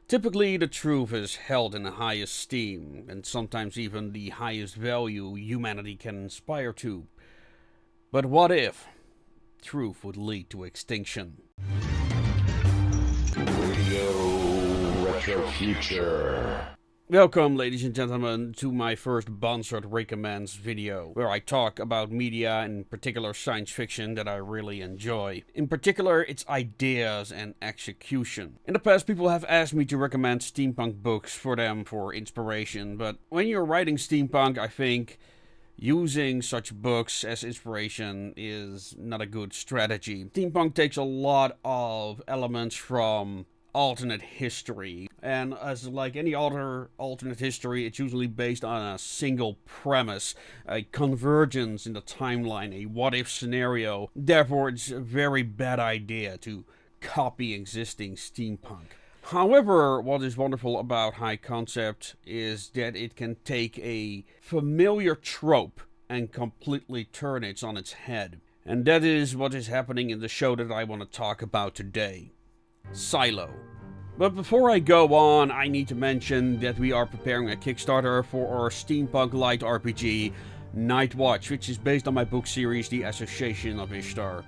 Typically, the truth is held in the highest esteem, and sometimes even the highest value humanity can aspire to. But what if truth would lead to extinction? Radio Retro Future. Welcome, ladies and gentlemen, to my first Bonsart Recommends video, where I talk about media, in particular science fiction, that I really enjoy. In particular, its ideas and execution. In the past, people have asked me to recommend steampunk books for them for inspiration, but when you're writing steampunk, I think using such books as inspiration is not a good strategy. Steampunk takes a lot of elements from alternate history, and as like any other alternate history, it's usually based on a single premise, a convergence in the timeline, a what-if scenario. Therefore, it's a very bad idea to copy existing steampunk. However, what is wonderful about high concept is that it can take a familiar trope and completely turn it on its head. And that is what is happening in the show that I want to talk about today. Silo. But before I go on, I need to mention that we are preparing a Kickstarter for our steampunk light RPG, Night Watch, which is based on my book series, The Association of Ishtar.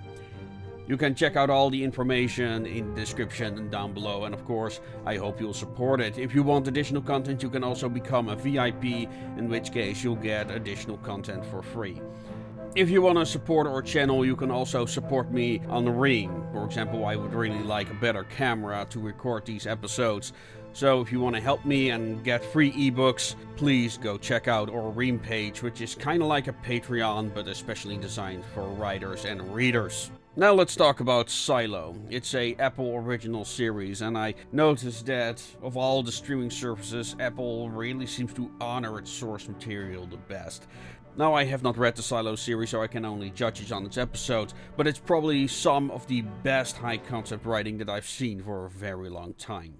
You can check out all the information in the description and down below, and of course, I hope you'll support it. If you want additional content, you can also become a VIP, in which case you'll get additional content for free. If you want to support our channel, you can also support me on the Ream. For example, I would really like a better camera to record these episodes. So if you want to help me and get free ebooks, please go check out our Ream page, which is kind of like a Patreon, but especially designed for writers and readers. Now let's talk about Silo. It's a Apple original series, and I noticed that of all the streaming services, Apple really seems to honor its source material the best. Now, I have not read the Silo series, so I can only judge it on its episodes, but it's probably some of the best high-concept writing that I've seen for a very long time.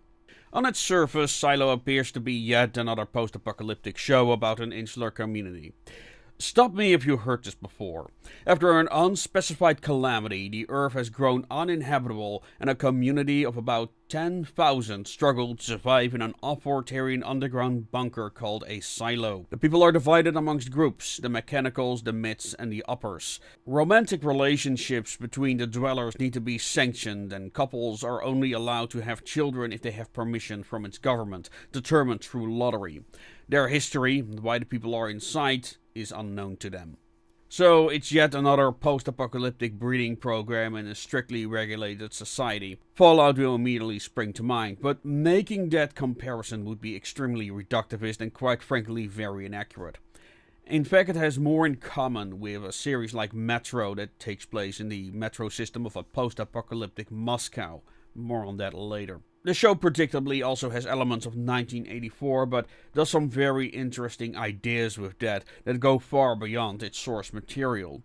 On its surface, Silo appears to be yet another post-apocalyptic show about an insular community. Stop me if you heard this before. After an unspecified calamity, the Earth has grown uninhabitable, and a community of about 10,000 struggle to survive in an authoritarian underground bunker called a silo. The people are divided amongst groups, the mechanicals, the mids, and the uppers. Romantic relationships between the dwellers need to be sanctioned, and couples are only allowed to have children if they have permission from its government, determined through lottery. Their history, why the people are inside, is unknown to them. So it's yet another post-apocalyptic breeding program in a strictly regulated society. Fallout will immediately spring to mind, but making that comparison would be extremely reductivist and quite frankly very inaccurate. In fact, it has more in common with a series like Metro that takes place in the metro system of a post-apocalyptic Moscow. More on that later. The show predictably also has elements of 1984, but does some very interesting ideas with that go far beyond its source material.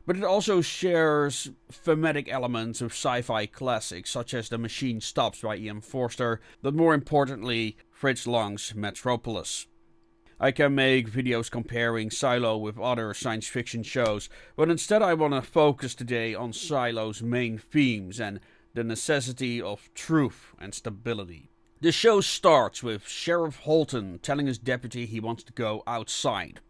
But it also shares thematic elements of sci-fi classics, such as The Machine Stops by E.M. Forster, but more importantly, Fritz Lang's Metropolis. I can make videos comparing Silo with other science fiction shows, but instead I want to focus today on Silo's main themes and the necessity of truth and stability. The show starts with Sheriff Holton telling his deputy he wants to go outside.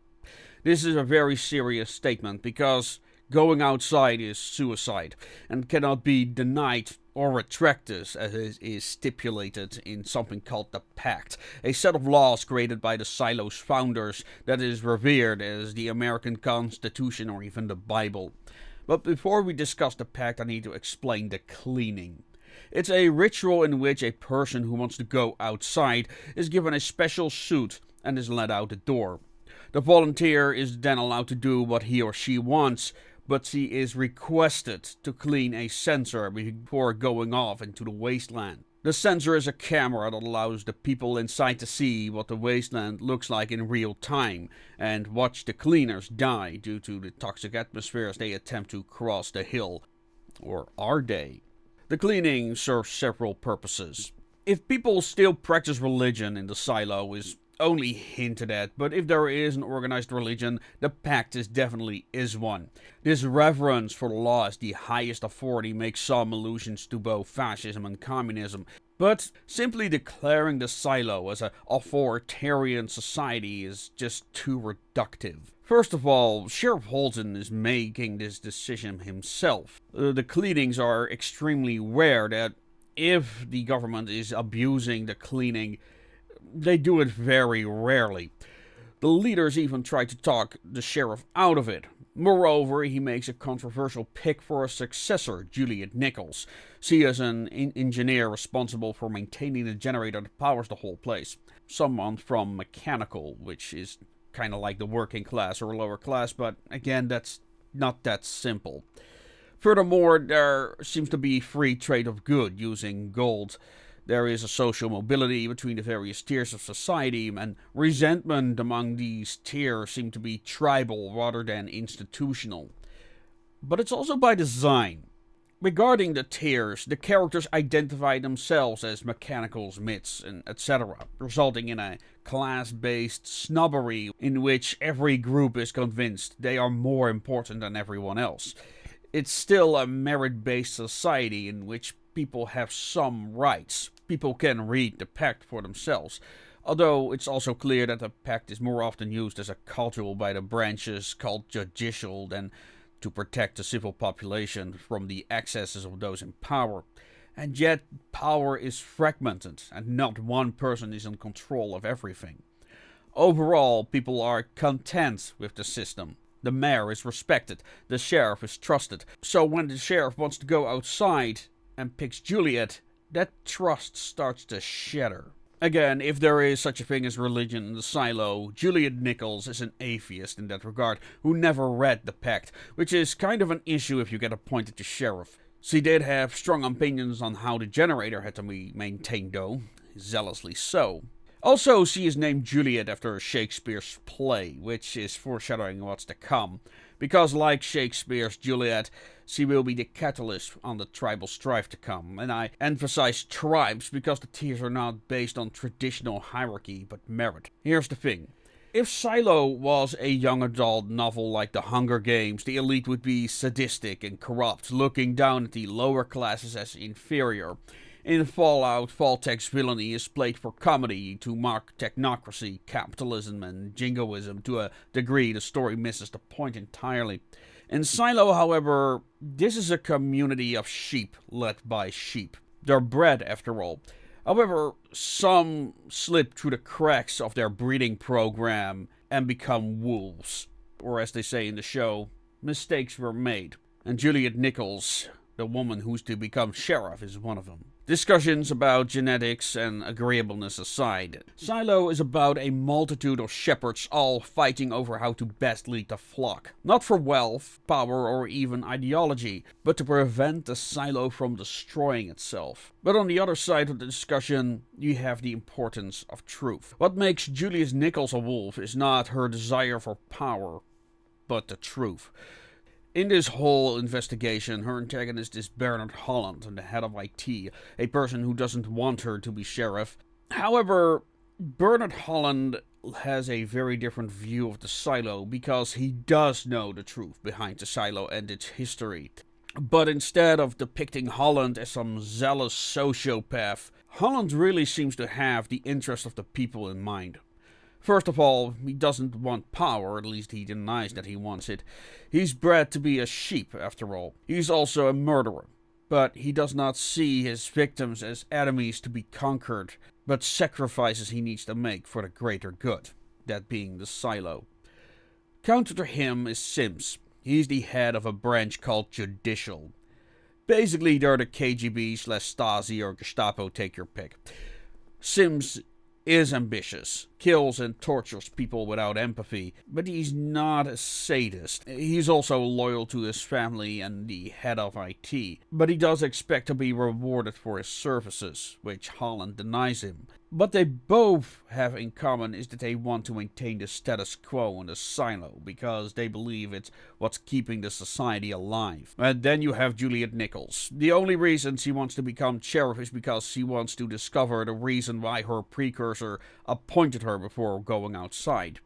This is a very serious statement because going outside is suicide and cannot be denied or retracted as is stipulated in something called the Pact, a set of laws created by the Silo's founders that is revered as the American Constitution or even the Bible. But before we discuss the Pact, I need to explain the cleaning. It's a ritual in which a person who wants to go outside is given a special suit and is led out the door. The volunteer is then allowed to do what he or she wants, but she is requested to clean a sensor before going off into the wasteland. The sensor is a camera that allows the people inside to see what the wasteland looks like in real time and watch the cleaners die due to the toxic atmosphere as they attempt to cross the hill. Or are they? The cleaning serves several purposes. If people still practice religion in the silo is only hinted at, but if there is an organized religion, the Pact definitely is one. This reverence for the law as the highest authority makes some allusions to both fascism and communism, but simply declaring the silo as an authoritarian society is just too reductive. First of all, Sheriff Holton is making this decision himself. The cleanings are extremely rare that if the government is abusing the cleaning, they do it very rarely. The leaders even try to talk the sheriff out of it. Moreover, he makes a controversial pick for a successor, Juliet Nichols. She is an engineer responsible for maintaining the generator that powers the whole place. Someone from mechanical, which is kind of like the working class or lower class, but again, that's not that simple. Furthermore, there seems to be free trade of good using gold. There is a social mobility between the various tiers of society, and resentment among these tiers seem to be tribal rather than institutional. But it's also by design. Regarding the tiers, the characters identify themselves as mechanicals, myths, and etc., resulting in a class-based snobbery in which every group is convinced they are more important than everyone else. It's still a merit-based society in which people have some rights. People can read the Pact for themselves, although it's also clear that the Pact is more often used as a cudgel by the branches called judicial than to protect the civil population from the excesses of those in power. And yet, power is fragmented, and not one person is in control of everything. Overall, people are content with the system. The mayor is respected, the sheriff is trusted, so when the sheriff wants to go outside and picks Juliet, that trust starts to shatter. Again, if there is such a thing as religion in the silo, Juliet Nichols is an atheist in that regard, who never read the Pact, which is kind of an issue if you get appointed to sheriff. She did have strong opinions on how the generator had to be maintained though, zealously so. Also, she is named Juliet after Shakespeare's play, which is foreshadowing what's to come, because like Shakespeare's Juliet, she will be the catalyst on the tribal strife to come, and I emphasize tribes because the tiers are not based on traditional hierarchy, but merit. Here's the thing. If Silo was a young adult novel like The Hunger Games, the elite would be sadistic and corrupt, looking down at the lower classes as inferior. In Fallout, Vault-Tec's villainy is played for comedy to mock technocracy, capitalism, and jingoism. To a degree, the story misses the point entirely. In Silo, however, this is a community of sheep led by sheep. They're bred, after all. However, some slip through the cracks of their breeding program and become wolves. Or as they say in the show, mistakes were made. And Juliet Nichols, the woman who's to become sheriff, is one of them. Discussions about genetics and agreeableness aside, Silo is about a multitude of shepherds all fighting over how to best lead the flock. Not for wealth, power, or even ideology, but to prevent the silo from destroying itself. But on the other side of the discussion, you have the importance of truth. What makes Juliet Nichols a wolf is not her desire for power, but the truth. In this whole investigation, her antagonist is Bernard Holland, the head of IT, a person who doesn't want her to be sheriff. However, Bernard Holland has a very different view of the silo because he does know the truth behind the silo and its history. But instead of depicting Holland as some zealous sociopath, Holland really seems to have the interest of the people in mind. First of all, he doesn't want power, at least he denies that he wants it. He's bred to be a sheep, after all. He's also a murderer, but he does not see his victims as enemies to be conquered, but sacrifices he needs to make for the greater good, that being the silo. Counter to him is Sims. He's the head of a branch called Judicial. Basically, they're the KGB/Stasi or Gestapo, take your pick. Sims is ambitious, kills and tortures people without empathy, but he's not a sadist. He's also loyal to his family and the head of IT, but he does expect to be rewarded for his services, which Holland denies him. What they both have in common is that they want to maintain the status quo in the silo, because they believe it's what's keeping the society alive. And then you have Juliet Nichols. The only reason she wants to become sheriff is because she wants to discover the reason why her precursor appointed her her before going outside.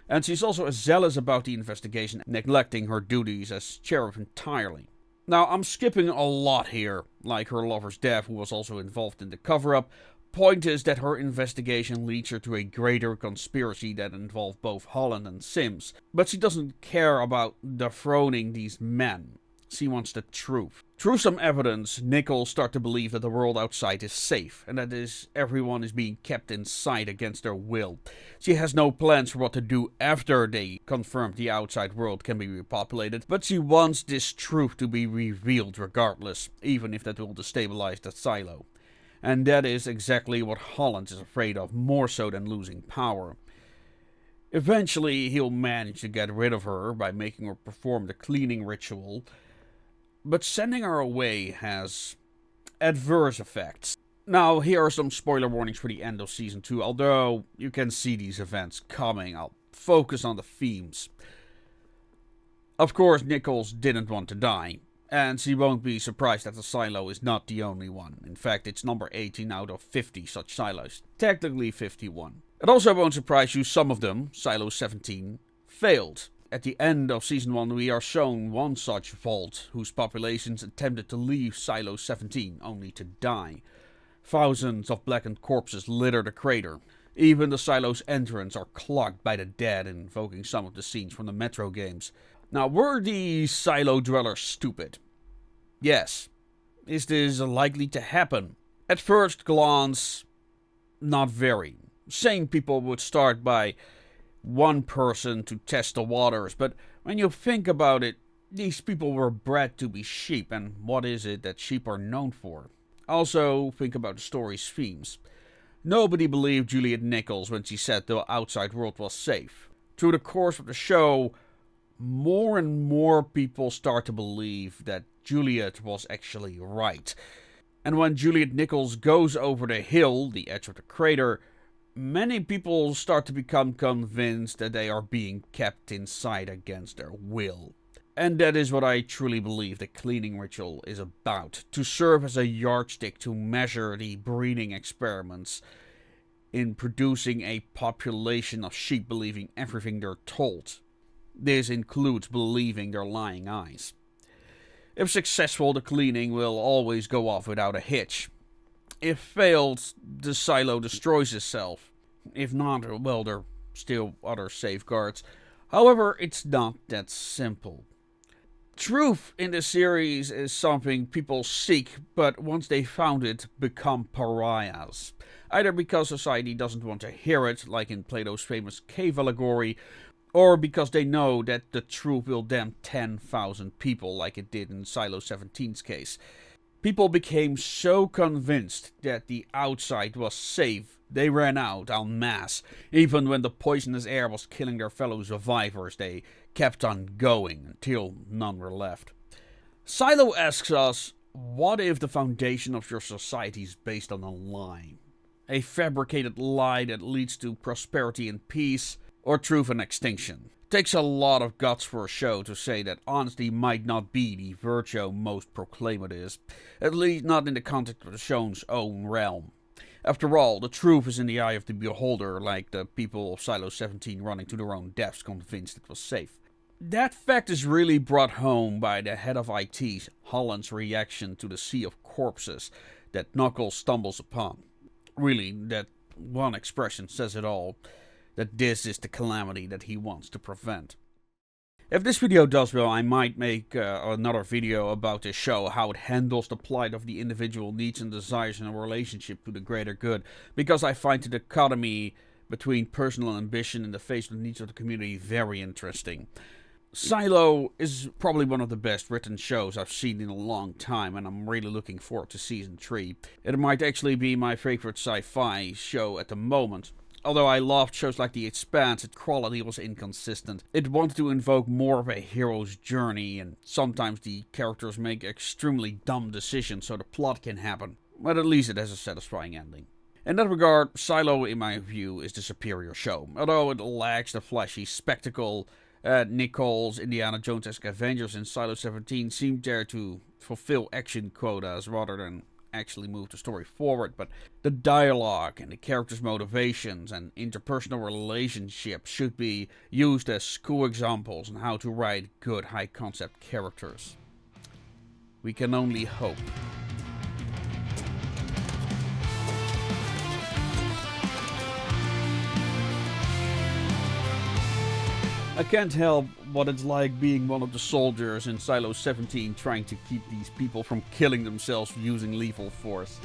And she's also zealous about the investigation, neglecting her duties as sheriff entirely. Now, I'm skipping a lot here, like her lover's death, who was also involved in the cover-up. Point is that her investigation leads her to a greater conspiracy that involved both Holland and Sims. But she doesn't care about dethroning these men. She wants the truth. Through some evidence, Nichols starts to believe that the world outside is safe, and that everyone is being kept inside against their will. She has no plans for what to do after they confirm the outside world can be repopulated, but she wants this truth to be revealed regardless, even if that will destabilize the silo. And that is exactly what Holland is afraid of, more so than losing power. Eventually, he'll manage to get rid of her by making her perform the cleaning ritual, but sending her away has adverse effects. Now, here are some spoiler warnings for the end of Season 2, although you can see these events coming. I'll focus on the themes. Of course, Nichols didn't want to die, and she won't be surprised that the silo is not the only one. In fact, it's number 18 out of 50 such silos. Technically 51. It also won't surprise you, some of them, Silo 17, failed. At the end of Season 1 we are shown one such vault, whose populations attempted to leave Silo 17, only to die. Thousands of blackened corpses litter the crater. Even the silo's entrance are clogged by the dead, invoking some of the scenes from the Metro games. Now, were the silo dwellers stupid? Yes. Is this likely to happen? At first glance, not very. Sane people would start by one person to test the waters, but when you think about it, these people were bred to be sheep, and what is it that sheep are known for? Also, think about the story's themes. Nobody believed Juliet Nichols when she said the outside world was safe. Through the course of the show, more and more people start to believe that Juliet was actually right. And when Juliet Nichols goes over the hill, the edge of the crater, many people start to become convinced that they are being kept inside against their will. And that is what I truly believe the cleaning ritual is about, to serve as a yardstick to measure the breeding experiments in producing a population of sheep believing everything they're told. This includes believing their lying eyes. If successful, the cleaning will always go off without a hitch. If failed, the silo destroys itself. If not, well, there are still other safeguards. However, it's not that simple. Truth in the series is something people seek, but once they found it, become pariahs. Either because society doesn't want to hear it, like in Plato's famous cave allegory, or because they know that the truth will damn 10,000 people, like it did in Silo 17's case. People became so convinced that the outside was safe, they ran out en masse. Even when the poisonous air was killing their fellow survivors, they kept on going until none were left. Silo asks us, what if the foundation of your society is based on a lie? A fabricated lie that leads to prosperity and peace, or truth and extinction. It takes a lot of guts for a show to say that honesty might not be the virtue most proclaim it is, at least not in the context of the show's own realm. After all, the truth is in the eye of the beholder, like the people of Silo 17 running to their own deaths convinced it was safe. That fact is really brought home by the head of IT, Holland's reaction to the sea of corpses that Knuckles stumbles upon. Really, that one expression says it all, that this is the calamity that he wants to prevent. If this video does well, I might make another video about this show, how it handles the plight of the individual needs and desires in a relationship to the greater good, because I find the dichotomy between personal ambition and the face of the needs of the community very interesting. Silo is probably one of the best written shows I've seen in a long time, and I'm really looking forward to Season 3. It might actually be my favorite sci-fi show at the moment. Although I loved shows like The Expanse, its quality was inconsistent. It wanted to invoke more of a hero's journey, and sometimes the characters make extremely dumb decisions so the plot can happen. But at least it has a satisfying ending. In that regard, Silo, in my view, is the superior show. Although it lacks the flashy spectacle, Nichols, Indiana Jones-esque Avengers in Silo 17 seemed there to fulfill action quotas rather than actually move the story forward, but the dialogue and the characters' motivations and interpersonal relationships should be used as school examples on how to write good high-concept characters. We can only hope. I can't help what it's like being one of the soldiers in Silo 17 trying to keep these people from killing themselves using lethal force.